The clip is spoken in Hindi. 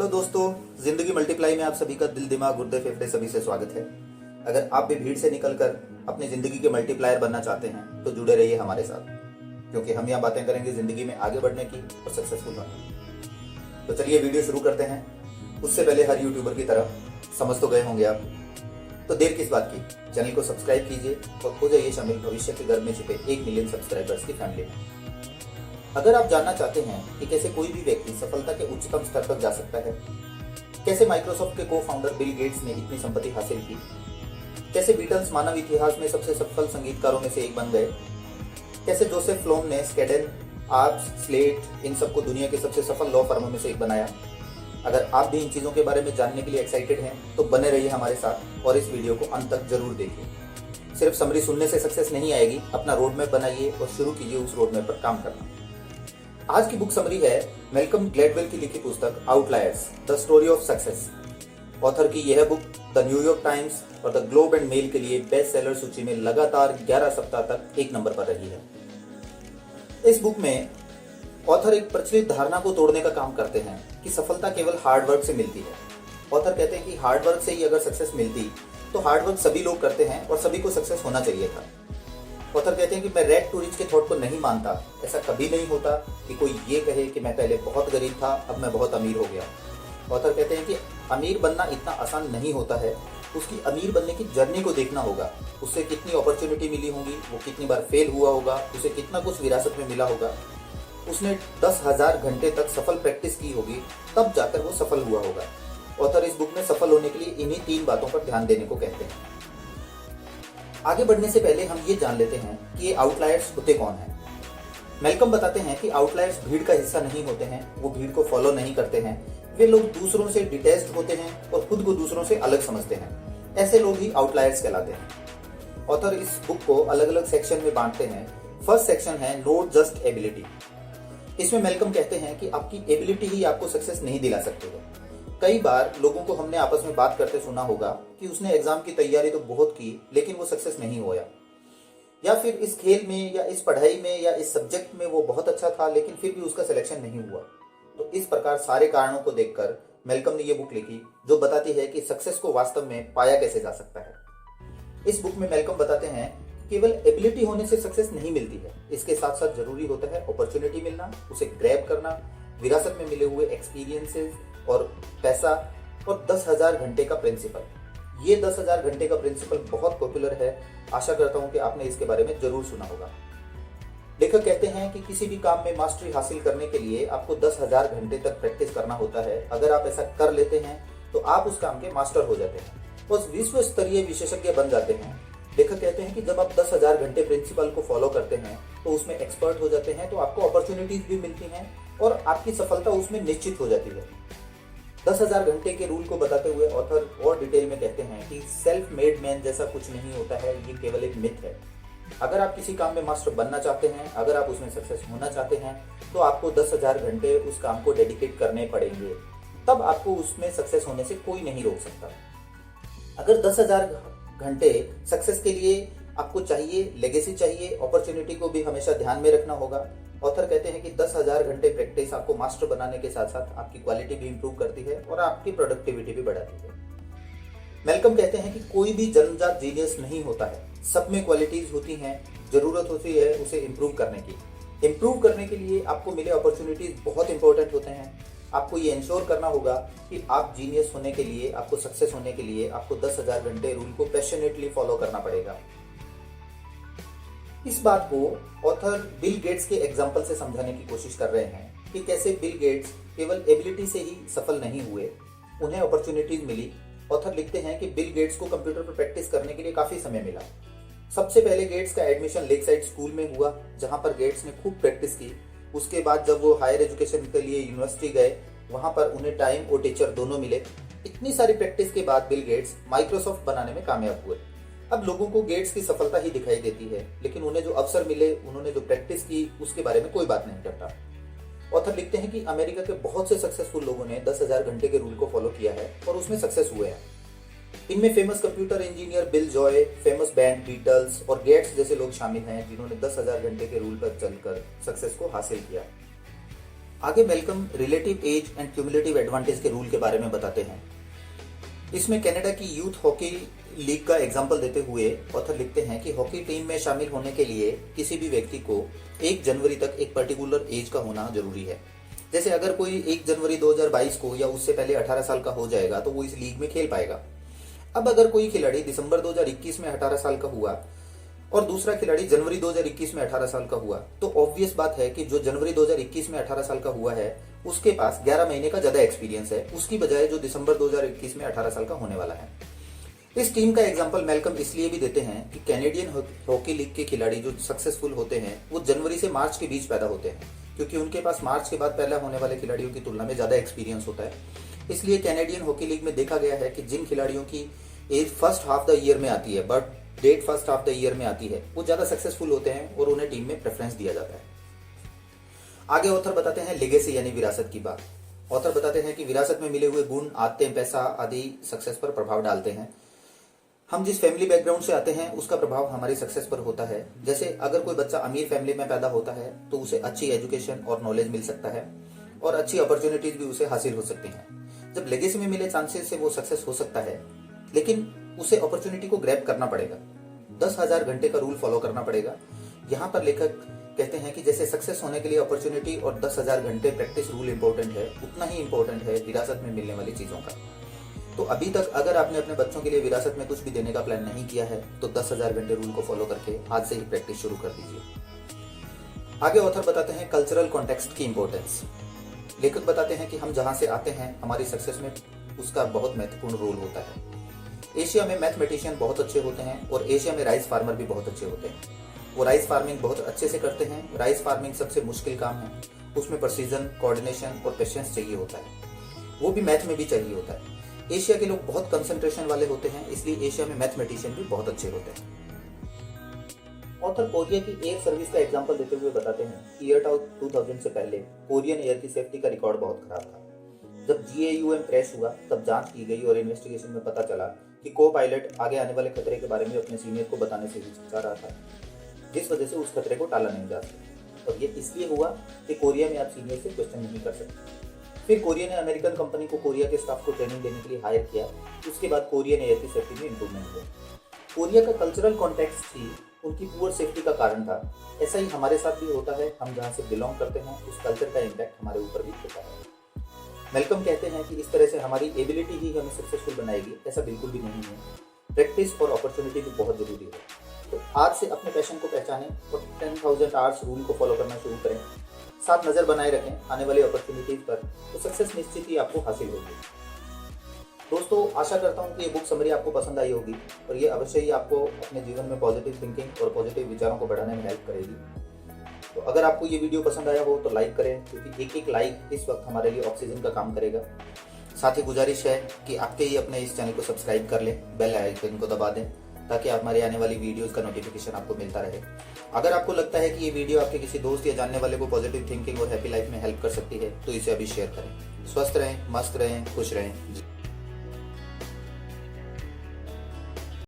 हेलो दोस्तों, जिंदगी मल्टीप्लाई में आप सभी का दिल, दिमाग, गुर्दे, फेफड़े सभी से स्वागत है। अगर आप भी भीड़ से निकलकर अपनी जिंदगी के मल्टीप्लायर बनना चाहते हैं तो जुड़े रहिए हमारे साथ, क्योंकि हम यहाँ बातें करेंगे जिंदगी में आगे बढ़ने की और सक्सेसफुल बनने। तो चलिए वीडियो शुरू करते हैं। उससे पहले हर यूट्यूबर की तरह समझ तो गए होंगे आप, तो देर किस बात की, चैनल को सब्सक्राइब कीजिए और हो जाइए शामिल भविष्य के घर में छिपे 1 मिलियन सब्सक्राइबर्स की फैमिली में। अगर आप जानना चाहते हैं कि कैसे कोई भी व्यक्ति सफलता के उच्चतम स्तर तक जा सकता है, कैसे माइक्रोसॉफ्ट के को-फाउंडर बिल गेट्स ने इतनी संपत्ति हासिल की, कैसे बीटल्स मानव इतिहास में सबसे सफल संगीतकारों में से एक बन गए, कैसे जोसेफ फ्लोम ने स्केडल, आर्प्स, स्लेट इन सबको दुनिया के सबसे सफल लॉ फर्मों में से एक बनाया। अगर आप भी इन चीज़ों के बारे में जानने के लिए एक्साइटेड हैं तो बने रहिए हमारे साथ और इस वीडियो को अंत तक जरूर देखिए। सिर्फ समरी सुनने से सक्सेस नहीं आएगी, अपना रोड मैप बनाइए और शुरू कीजिए उस रोड मैप पर काम करना। आज की बुक समरी है मैल्कम ग्लैडवेल की लिखी पुस्तक outliers, the story of success. Author की यह बुक द न्यूयॉर्क टाइम्स और द ग्लोब एंड मेल के लिए बेस्ट सेलर सूची में लगातार 11 सप्ताह तक 1 नंबर पर रही है। इस बुक में ऑथर एक प्रचलित धारणा को तोड़ने का काम करते हैं कि सफलता केवल हार्ड वर्क से मिलती है। ऑथर कहते हैं कि हार्ड वर्क से ही अगर सक्सेस मिलती तो हार्ड वर्क सभी लोग करते हैं और सभी को सक्सेस होना चाहिए था। ऑथर कहते हैं कि मैं रैग टू रिच के थॉट को नहीं मानता। ऐसा कभी नहीं होता कि कोई ये कहे कि मैं पहले बहुत गरीब था, अब मैं बहुत अमीर हो गया। ऑथर कहते हैं कि अमीर बनना इतना आसान नहीं होता है, उसकी अमीर बनने की जर्नी को देखना होगा। उससे कितनी अपॉर्चुनिटी मिली होगी, वो कितनी बार फेल हुआ होगा, उसे कितना कुछ विरासत में मिला होगा, उसने 10,000 घंटे तक सफल प्रैक्टिस की होगी, तब जाकर वो सफल हुआ होगा। ऑथर इस बुक में सफल होने के लिए इन्हीं 3 बातों पर ध्यान देने को कहते हैं। आगे बढ़ने से पहले हम ये जान लेते हैं कि ये आउटलायर्स होते कौन हैं। मैल्कम बताते हैं कि आउटलायर्स भीड़ का हिस्सा नहीं होते हैं, वो भीड़ को फॉलो नहीं करते हैं। वे लोग दूसरों से डिटैच्ड होते हैं और खुद को दूसरों से अलग समझते हैं। ऐसे लोग ही आउटलायर्स कहलाते हैं। ऑथर इस बुक को अलग अलग सेक्शन में बांटते हैं। फर्स्ट सेक्शन है नोट जस्ट एबिलिटी। इसमें मैल्कम कहते हैं कि आपकी एबिलिटी ही आपको सक्सेस नहीं दिला सकती है। कई बार लोगों को हमने आपस में बात करते सुना होगा कि उसने एग्जाम की तैयारी तो बहुत की लेकिन वो सक्सेस नहीं हुआ, या फिर इस खेल में या इस पढ़ाई में या इस सब्जेक्ट में वो बहुत अच्छा था लेकिन फिर भी उसका सिलेक्शन नहीं हुआ। तो इस प्रकार सारे कारणों को देखकर मैल्कम ने ये बुक लिखी जो बताती है कि सक्सेस को वास्तव में पाया कैसे जा सकता है। इस बुक में मैल्कम बताते हैं केवल एबिलिटी होने से सक्सेस नहीं मिलती है, इसके साथ साथ जरूरी होता है अपॉर्चुनिटी मिलना, उसे ग्रैब करना, विरासत में मिले हुए एक्सपीरियंसेस और पैसा, और 10,000 घंटे का प्रिंसिपल। ये 10,000 घंटे का प्रिंसिपल बहुत पॉपुलर है। आशा करता हूं कि आपने इसके बारे में जरूर सुना होगा। लेखक कहते हैं कि किसी भी काम में मास्टरी हासिल करने के लिए आपको 10,000 घंटे तक प्रैक्टिस करना होता है। अगर आप ऐसा कर लेते हैं तो आप उस काम के मास्टर हो जाते हैं और विश्व स्तरीय विशेषज्ञ बन जाते हैं। लेखक कहते हैं कि जब आप 10,000 घंटे प्रिंसिपल को फॉलो करते हैं तो उसमें एक्सपर्ट हो जाते हैं, तो आपको अपॉर्चुनिटीज भी मिलती हैं और आपकी सफलता उसमें निश्चित हो जाती है। 10,000 घंटे के रूल को बताते हुए ऑथर और डिटेल में कहते हैं कि सेल्फ मेड मैन जैसा कुछ नहीं होता है, ये केवल एक मिथ है। अगर आप किसी काम में मास्टर बनना चाहते हैं, अगर आप उसमें सक्सेस होना चाहते हैं, तो आपको 10,000 घंटे उस काम को डेडिकेट करने पड़ेंगे, तब आपको उसमें सक्सेस होने से कोई नहीं रोक सकता। अगर 10,000 घंटे सक्सेस के लिए आपको चाहिए, लेगेसी चाहिए, अपॉर्चुनिटी को भी हमेशा ध्यान में रखना होगा। ऑथर कहते हैं कि 10,000 घंटे प्रैक्टिस आपको मास्टर बनाने के साथ साथ आपकी क्वालिटी भी इंप्रूव करती है और आपकी प्रोडक्टिविटी भी बढ़ाती है। मैल्कम कहते हैं कि कोई भी जन्मजात जीनियस नहीं होता है, सब में क्वालिटीज होती हैं, जरूरत होती है उसे इंप्रूव करने की। इंप्रूव करने के लिए आपको मिले अपॉर्चुनिटीज बहुत इंपॉर्टेंट होते हैं। आपको ये इंश्योर करना होगा कि आप जीनियस होने के लिए, आपको सक्सेस होने के लिए आपको 10,000 घंटे रूल को पैशनेटली फॉलो करना पड़ेगा। इस बात को ऑथर बिल गेट्स के एग्जाम्पल से समझाने की कोशिश कर रहे हैं कि कैसे बिल गेट्स केवल एबिलिटी से ही सफल नहीं हुए, उन्हें अपॉर्चुनिटीज मिली। ऑथर लिखते हैं कि बिल गेट्स को कंप्यूटर पर प्रैक्टिस करने के लिए काफी समय मिला। सबसे पहले गेट्स का एडमिशन लेक साइड स्कूल में हुआ, जहां पर गेट्स ने खूब प्रैक्टिस की। उसके बाद जब वो हायर एजुकेशन के लिए यूनिवर्सिटी गए, वहां पर उन्हें टाइम और टीचर दोनों मिले। इतनी सारी प्रैक्टिस के बाद बिल गेट्स माइक्रोसॉफ्ट बनाने में कामयाब हुए। अब लोगों को गेट्स की सफलता ही दिखाई देती है, लेकिन उन्हें जो अवसर मिले, उन्होंने जो प्रैक्टिस की, उसके बारे में कोई बात नहीं करता। ऑथर लिखते हैं कि अमेरिका के बहुत से सक्सेसफुल लोगों ने 10,000 घंटे के रूल को फॉलो किया है और उसमें सक्सेस हुए हैं। इनमें famous computer engineer Bill Joy, famous band Beatles और गेट्स जैसे लोग शामिल हैं जिन्होंने 10,000 घंटे के रूल पर चलकर सक्सेस को हासिल किया। आगे Malcolm relative age and cumulative advantage के रूल के बारे में बताते हैं। इसमें कनाडा की यूथ हॉकी लीग का एग्जाम्पल देते हुए ऑथर लिखते हैं कि हॉकी टीम में शामिल होने के लिए किसी भी व्यक्ति को 1 जनवरी तक एक पर्टिकुलर एज का होना जरूरी है। जैसे अगर कोई 1 जनवरी 2022 को या उससे पहले 18 साल का हो जाएगा तो वो इस लीग में खेल पाएगा। अब अगर कोई खिलाड़ी दिसंबर 2021 में 18 साल का हुआ और दूसरा खिलाड़ी जनवरी 2021 में 18 साल का हुआ, तो ऑब्वियस बात है कि जो जनवरी 2021 में 18 साल का हुआ है उसके पास 11 महीने का ज्यादा एक्सपीरियंस है उसकी बजाय जो दिसंबर 2021 में 18 साल का होने वाला है। इस टीम का एग्जांपल मेलकम इसलिए भी देते हैं कि कैनेडियन हॉकी लीग के खिलाड़ी जो सक्सेसफुल होते हैं वो जनवरी से मार्च के बीच पैदा होते हैं, क्योंकि उनके पास मार्च के बाद पैदा होने वाले खिलाड़ियों की तुलना में ज्यादा एक्सपीरियंस होता है। इसलिए कैनेडियन हॉकी लीग में देखा गया है कि जिन खिलाड़ियों की age first half the year में आती है, but date first half the year में आती है, वो ज्यादा सक्सेसफुल होते हैं और उन्हें टीम में प्रेफरेंस दिया जाता है। आगे ऑथर बताते हैं लेगेसी यानी विरासत की बात। ऑथर बताते हैं कि विरासत में मिले हुए गुण, आदतें, पैसा आदि सक्सेस पर प्रभाव डालते हैं। हम जिस फैमिली बैकग्राउंड से आते हैं उसका प्रभाव हमारी सक्सेस पर होता है। जैसे अगर कोई बच्चा अमीर फैमिली में पैदा होता है तो उसे अच्छी एजुकेशन और नॉलेज मिल सकता है और अच्छी अपॉर्चुनिटीज भी उसे हासिल हो सकती हैं। जब लेगेसी में मिले चांसेस से वो सक्सेस हो सकता है, लेकिन उसे अपॉर्चुनिटी को ग्रैब करना पड़ेगा। 10,000 घंटे का रूल फॉलो करना पड़ेगा। यहाँ पर लेखक कहते हैं कि जैसे सक्सेस होने के लिए अपॉर्चुनिटी और 10,000 घंटे प्रैक्टिस रूल इंपॉर्टेंट है, उतना ही इंपॉर्टेंट है विरासत में मिलने वाली चीजों का। तो अभी तक अगर आपने अपने बच्चों के लिए विरासत में कुछ भी देने का प्लान नहीं किया है तो 10,000 घंटे रूल को फॉलो करके आज से ही प्रैक्टिस शुरू कर दीजिए। आगे ऑथर बताते हैं कल्चरल कॉन्टेक्स्ट की इंपॉर्टेंस। लेखक बताते हैं कि हम जहां से आते हैं हमारी सक्सेस में उसका बहुत महत्वपूर्ण रोल होता है। एशिया में मैथमेटिशियन बहुत अच्छे होते हैं और एशिया में राइस फार्मर भी बहुत अच्छे होते हैं। वो राइस फार्मिंग बहुत अच्छे से करते हैं। राइस फार्मिंग सबसे मुश्किल काम है, उसमें प्रिसीजन, कोऑर्डिनेशन और पेशेंस चाहिए होता है, वो भी मैथ में भी चाहिए होता है। एशिया के लोग बहुत कंसंट्रेशन वाले होते हैं, इसलिए एशिया में मैथमेटिशियन भी बहुत अच्छे होते हैं। ऑथर कोरिया की एयर सर्विस का एग्जांपल देते हुए बताते हैं कि ईयर 2000 से पहले कोरियन एयर की सेफ्टी का रिकॉर्ड बहुत खराब था। जब GAUM क्रैश हुआ तब जांच की गई और इन्वेस्टिगेशन में पता चला कि को पायलट आगे आने वाले खतरे के बारे में अपने सीनियर को बताने से हिचकिचा रहा था, जिस वजह से उस खतरे को टाला नहीं जा सका। और ये इसलिए हुआ कि कोरिया में आप सीनियर से क्वेश्चन नहीं कर सकते। फिर कोरिया ने अमेरिकन कंपनी को कोरिया के स्टाफ को ट्रेनिंग देने के लिए हायर किया। उसके बाद कोरियन एयर की सेफ्टी में इंप्रूवमेंट हुआ। कोरिया का कल्चरल कॉन्टेक्स्ट ही उनकी पुअर सेफ्टी का कारण था। ऐसा ही हमारे साथ भी होता है, हम जहाँ से बिलोंग करते हैं उस कल्चर का इम्पैक्ट हमारे ऊपर भी होता है। मेलकम कहते हैं कि इस तरह से हमारी एबिलिटी ही हमें सक्सेसफुल बनाएगी, ऐसा बिल्कुल भी नहीं है। प्रैक्टिस और अपॉर्चुनिटी भी बहुत जरूरी है। तो आज से अपने पैशन को पहचानें और 10,000 आवर्स रूल को फॉलो करना शुरू करें। साथ नजर बनाए रखें आने वाली अपॉर्चुनिटीज पर, तो सक्सेस निश्चित ही आपको हासिल होगी। दोस्तों, आशा करता हूँ कि ये बुक समरी आपको पसंद आई होगी और ये अवश्य ही आपको अपने जीवन में पॉजिटिव थिंकिंग और पॉजिटिव विचारों को बढ़ाने में हेल्प करेगी। तो अगर आपको ये वीडियो पसंद आया हो तो लाइक करें, क्योंकि एक लाइक इस वक्त हमारे लिए ऑक्सीजन का काम करेगा। साथ ही गुजारिश है कि आपके ही अपने इस चैनल को सब्सक्राइब कर लें, बेल आइकन को दबा दें ताकि हमारी आने वाली वीडियोस का नोटिफिकेशन आपको मिलता रहे। अगर आपको लगता है कि ये वीडियो आपके किसी दोस्त या जानने वाले को पॉजिटिव थिंकिंग और हैप्पी लाइफ में हेल्प कर सकती है तो इसे अभी शेयर करें। स्वस्थ रहें, मस्त रहें, खुश रहें।